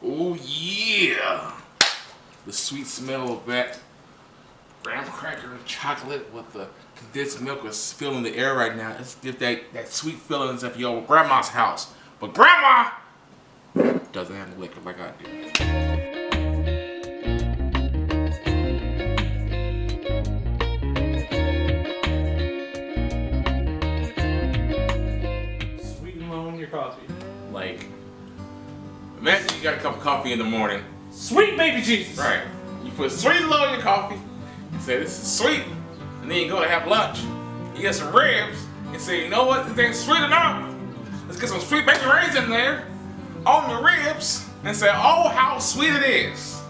Oh yeah! The sweet smell of that graham cracker chocolate with the condensed milk is filling the air right now. Let's give that sweet feeling as if you're at grandma's house. But grandma doesn't have the liquor like I do. Sweet and low in your coffee. Like, imagine you got a cup of coffee in the morning. Sweet baby Jesus! Right. You put sweet and low in your coffee. You say this is sweet. And then you go to have lunch. You get some ribs. And say, you know what? This ain't sweet enough. Let's get some sweet bacon raisins in there on the ribs. And say, oh, how sweet it is.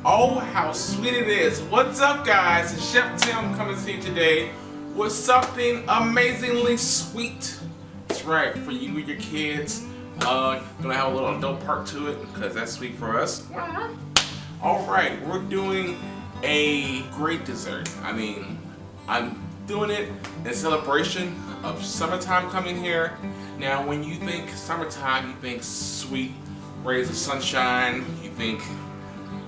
Oh, how sweet it is. What's up, guys? It's Chef Tim coming to you today with something amazingly sweet. That's right, for you and your kids. Gonna have a little adult part to it because that's sweet for us. Alright, we're doing a great dessert. I mean, I'm doing it in celebration of summertime coming here. Now, when you think summertime, you think sweet rays of sunshine, you think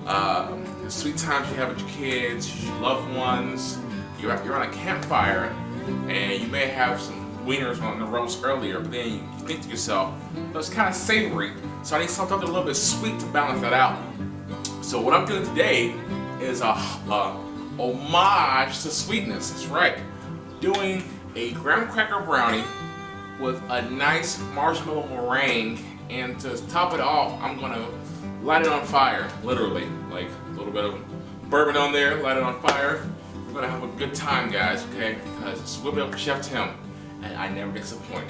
the sweet times you have with your kids, your loved ones, you're on a campfire, and you may have some wieners on the roast earlier, but then you think to yourself, it's kind of savory, so I need something a little bit sweet to balance that out. So what I'm doing today is a homage to sweetness. That's right, doing a graham cracker brownie with a nice marshmallow meringue, and to top it off, I'm gonna light it on fire, literally, like a little bit of bourbon on there, light it on fire. We're gonna have a good time, guys, okay? Because it's Whip It Up with Chef Tim, and I never disappoint.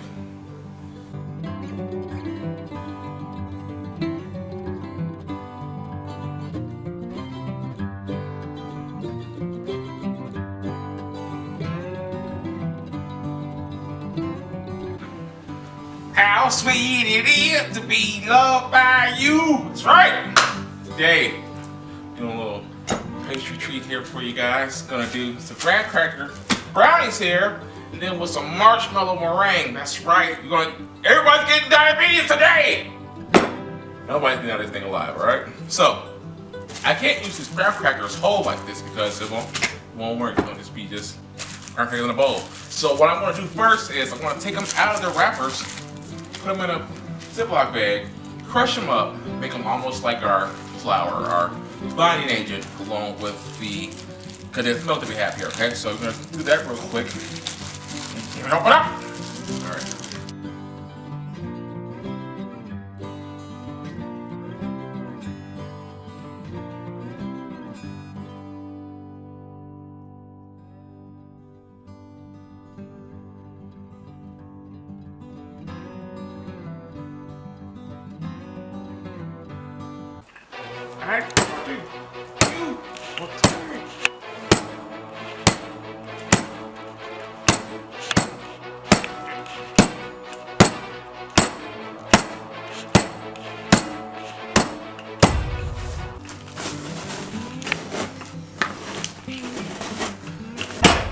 How sweet it is to be loved by you. That's right. Today, doing a little pastry treat here for you guys. Gonna do some graham cracker brownies here, and then with some marshmallow meringue. That's right. Everybody's getting diabetes today. Nobody's getting out of this thing alive, all right? So, I can't use these graham crackers whole like this because it won't work. It'll just be graham crackers in a bowl. So what I'm gonna do first is I'm gonna take them out of their wrappers, put them in a Ziploc bag, crush them up, make them almost like our flour, our binding agent, along with the condensed milk that we have here, okay? So we're gonna do that real quick. Can you help it up? All right.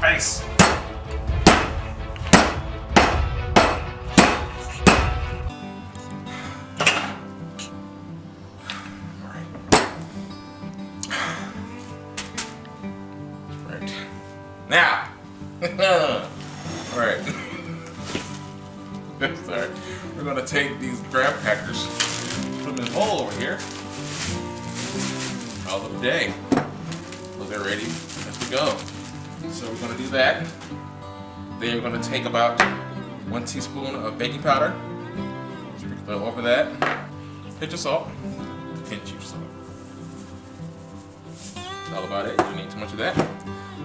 Face. Now, alright, sorry, we're going to take these graham crackers, put them in a bowl over here, call it a day, so they're ready, let's go. So we're going to do that, then we're going to take about 1 teaspoon of baking powder, sprinkle it over that, pinch of salt, pinch of salt, that's all about it, you don't need too much of that.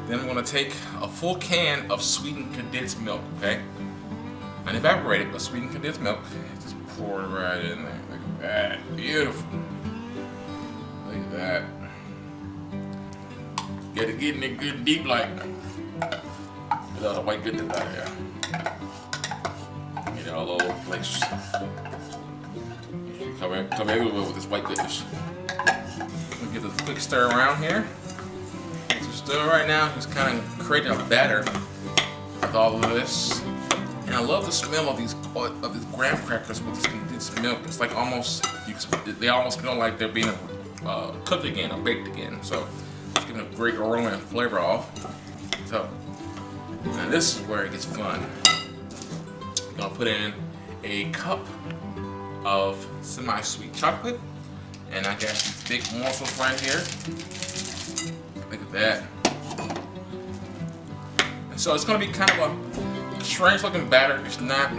Then I'm going to take a full can of sweetened condensed milk, okay? Unevaporated, but sweetened condensed milk. Just pour it right in there, like that. Beautiful. Look at that. Get it getting it good deep like. Get all the white goodness out of here. Get it all over the place. Cover everywhere with this white goodness. We'll get a quick stir around here. So right now, just kind of creating a batter with all of this. And I love the smell of these graham crackers with this It's milk. It's like almost, they almost feel like they're being cooked again or baked again. So it's getting a great aroma and flavor off. So now this is where it gets fun. I'm gonna put in a cup of semi-sweet chocolate, and I got these big morsels right here. Look at that. And so it's gonna be kind of a strange looking batter. It's not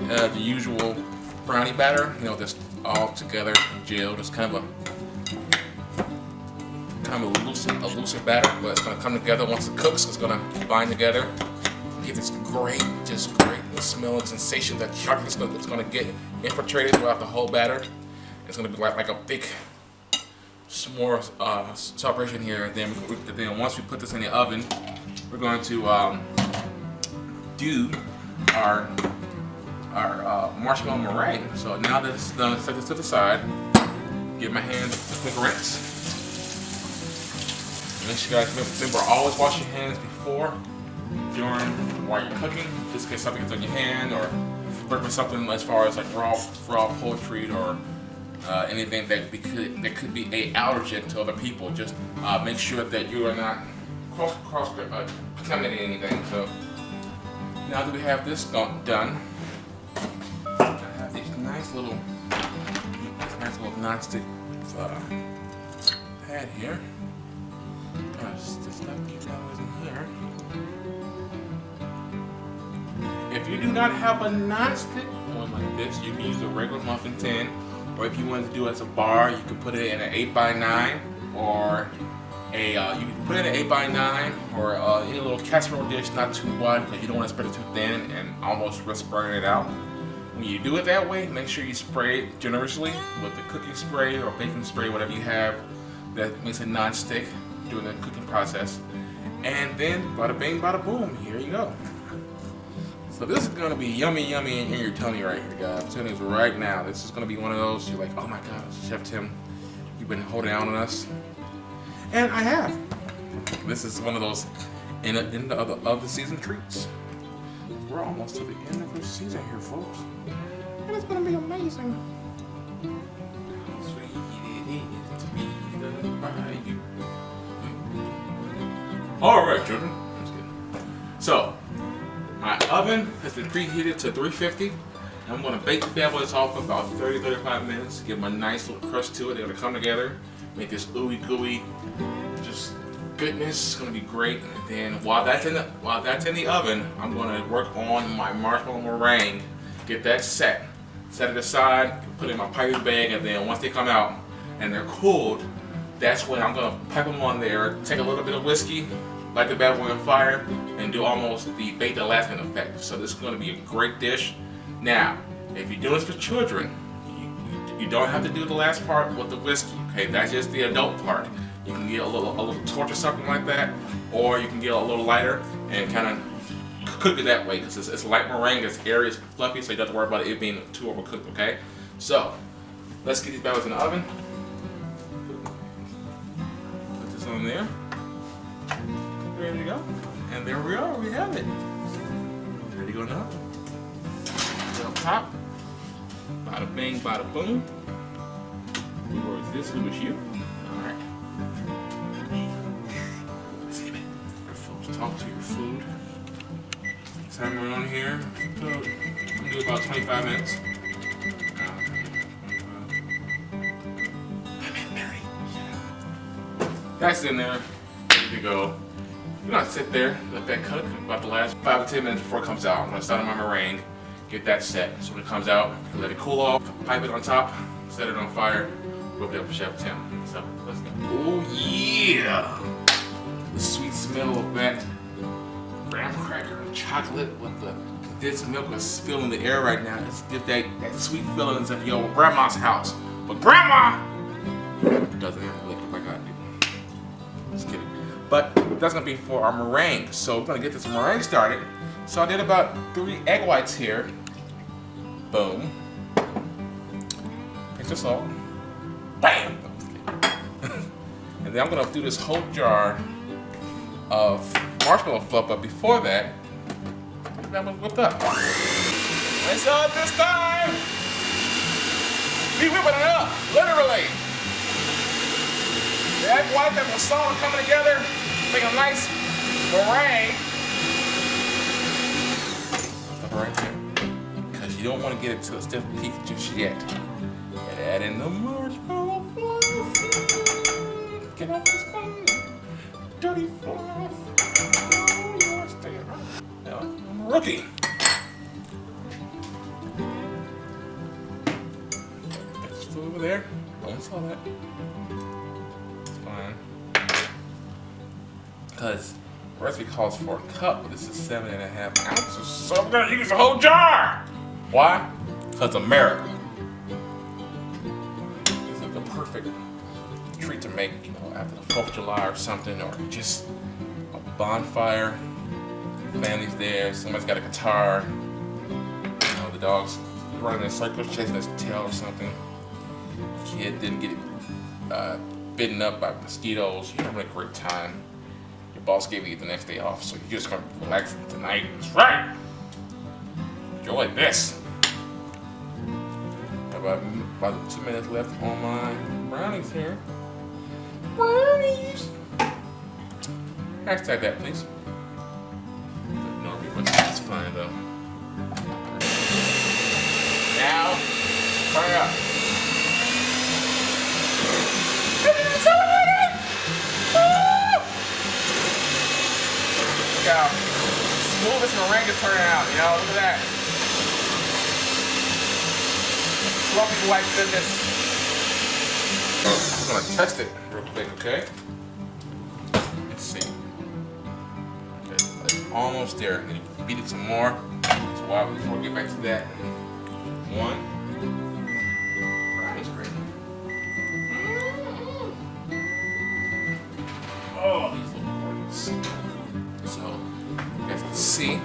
the usual brownie batter, you know, just all together gelled. It's kind of a looser batter, but it's gonna come together once it cooks. It's gonna bind together, get this great smell and sensation that chocolate is gonna get infiltrated throughout the whole batter. It's gonna be like a big s'more celebration here. And then once we put this in the oven, we're going to do our marshmallow meringue. So now that it's done, set this to the side. Give my hands a quick rinse. Make sure you guys remember, always wash your hands before, during, while you're cooking, just in case something gets on your hand or work with something as far as like raw poultry or anything that could be an allergen to other people. Just make sure that you are not contaminating anything. So now that we have this done, I have these nice little non-stick pad here. Just stuff these guys in here. If you do not have a non-stick one like this, you can use a regular muffin tin, or if you want to do it as a bar, you can put it in an 8x9, or you can put it in an 8x9, or any little casserole dish, not too wide because you don't want to spread it too thin and almost risk burning it out. When you do it that way, make sure you spray it generously with the cooking spray or baking spray, whatever you have that makes it non-stick during the cooking process. And then bada bing, bada boom, here you go. So this is gonna be yummy in your tummy right here, guys. I'm telling you right now, this is gonna be one of those, you're like, oh my God, Chef Tim, you've been holding out on us. And I have. This is one of those end of the season treats. We're almost to the end of the season here, folks. And it's gonna be amazing. How sweet it is to be loved by you. Alright, children. So, my oven has been preheated to 350. I'm going to bake the bad boys off for about 30-35 minutes. Give them a nice little crust to it. They're going to come together, make this ooey gooey, just goodness. It's going to be great. And then while that's in the oven, I'm going to work on my marshmallow meringue. Get that set it aside, put it in my piping bag, and then once they come out and they're cooled, that's when I'm going to pipe them on there. Take a little bit of whiskey, light the bad boy on fire, and do almost the baked Alaskan effect. So this is going to be a great dish. Now, if you're doing this for children, you don't have to do the last part with the whiskey. Okay, that's just the adult part. You can get a little torch or something like that, or you can get a little lighter and kind of cook it that way because it's light meringue, it's airy, it's fluffy, so you don't have to worry about it being too overcooked. Okay, so let's get these bad boys in the oven. Put this on there. There you go. And there we are, we have it. Ready to go now? Up top. Bada bing, bada boom. Who was this? Who was you? Alright. Folks, talk to your food. Timer on here. I'm going to do about 25 minutes. That's in there. Ready to go. You're gonna sit there, let that cook about the last 5 to 10 minutes before it comes out. I'm gonna start on my meringue, get that set. So when it comes out, let it cool off, pipe it on top, set it on fire, whip it up for Chef Tim. So let's go. Oh yeah! The sweet smell of that graham cracker chocolate with the condensed milk is filling the air right now. Let's give that sweet feelings of your grandma's house. But grandma doesn't have to lick like I do. Just kidding. But that's gonna be for our meringue. So we're gonna get this meringue started. So I did about 3 egg whites here. Boom. Pinch of salt. Bam! And then I'm gonna do this whole jar of marshmallow fluff, but before that was whipped up. I saw it this time! Be whipping it up, literally. The egg white and the salt are coming together, make a nice meringue. Stop right there, because you don't want to get it to a stiff peak just yet. And add in the marshmallow fluff. Get off this bone. Dirty fluff. Oh, you're staying right. Now, I'm a rookie. That's still over there. Don't saw that. It's fine. Because the recipe calls for a cup, but this is 7.5 ounces. So I'm gonna use the whole jar. Why? Because America. This is the perfect treat to make, you know, after the 4th of July or something, or just a bonfire. Family's there, somebody's got a guitar, you know, the dog's running in circles, chasing his tail or something. Kid didn't get bitten up by mosquitoes. You're having a great time. Your boss gave you the next day off, so you're just gonna relax tonight. That's right. Enjoy this. About 2 minutes left on my brownies here. Brownies. Hashtag that, please. Ignore me, but that's fine though. Now, turn it up. Look how smooth this meringue is turning out, you know, look at that. Fluffy white goodness. I'm gonna test it real quick, okay? Let's see. Okay, it's almost there. I'm gonna beat it some more. So before we get back to that, one. Brownie's great. Oh, these look gorgeous. So, you guys can see,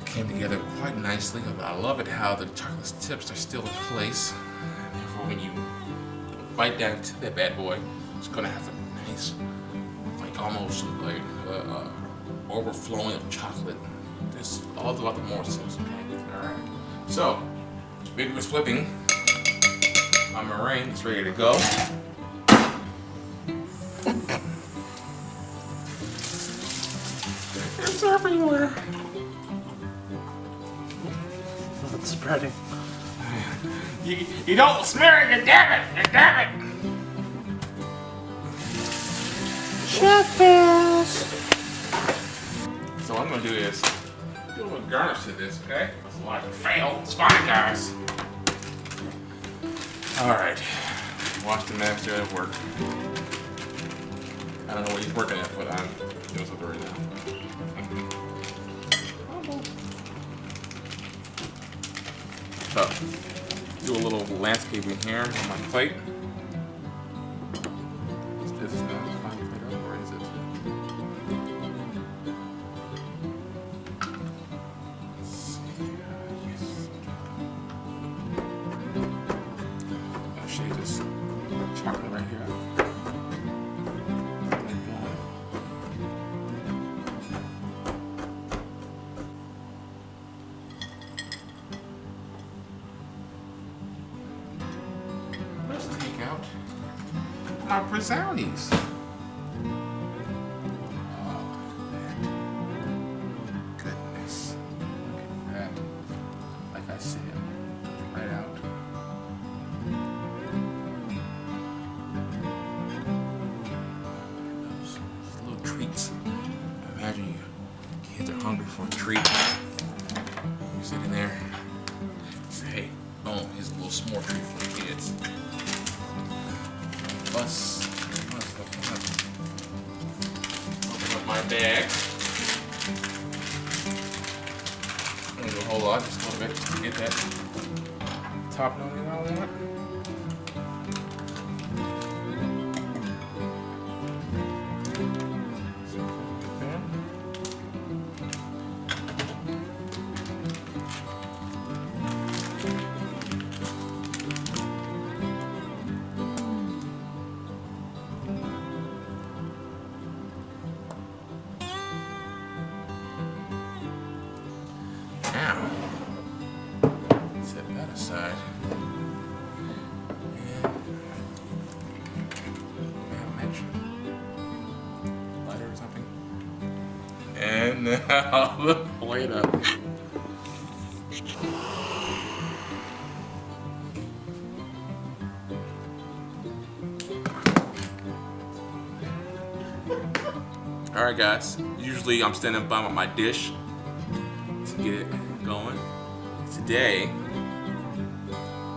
came together quite nicely. I love it how the chocolate tips are still in place. And therefore, when you bite down to that bad boy, it's gonna have a nice, like almost like overflowing of chocolate. This all throughout the morsels. Okay. All right. So, vigorous whipping. My meringue is ready to go. It's everywhere. It's spreading. You don't smear it, you damn it! You damn it! Chef Tim. So what I'm gonna do is do a little garnish to this, okay? It's like fail. It's fine, guys. Alright. Watch the master at work. I don't know what he's working at, but I'm doing something right now. So, do a little landscaping here on my plate. Is this not a fine plate up, or is it? Let's see. Yes. I'll shade this chocolate right here. My brownies. Oh, goodness. Look at that. Like I said, right out. Those little treats. Imagine your kids are hungry for a treat. You're sitting there. Say, hey, boom, here's a little s'more treat for the kids. Open up my bag. I'm gonna do a whole lot, just a little bit to get that top note and all that. Now, set that aside. Now the plate up. Alright guys, usually I'm standing by my dish to get it going. Today,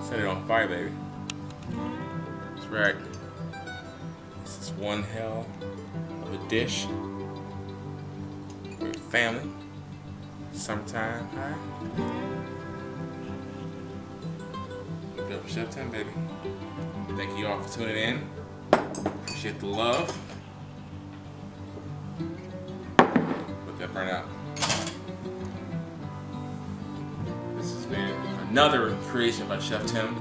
set it on fire, baby. That's right. This is one hell of a dish for your family. Summertime, huh? Good for Chef Tim, baby. Thank you all for tuning in. Appreciate the love. Let that burn out. This has been another creation by Chef Tim,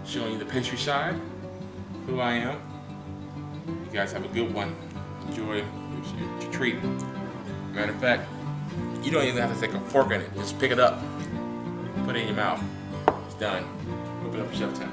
showing you the pastry side, who I am. You guys have a good one. Enjoy your treat. Matter of fact, you don't even have to take a fork in it. Just pick it up, put it in your mouth. It's done. Open up Chef Tim.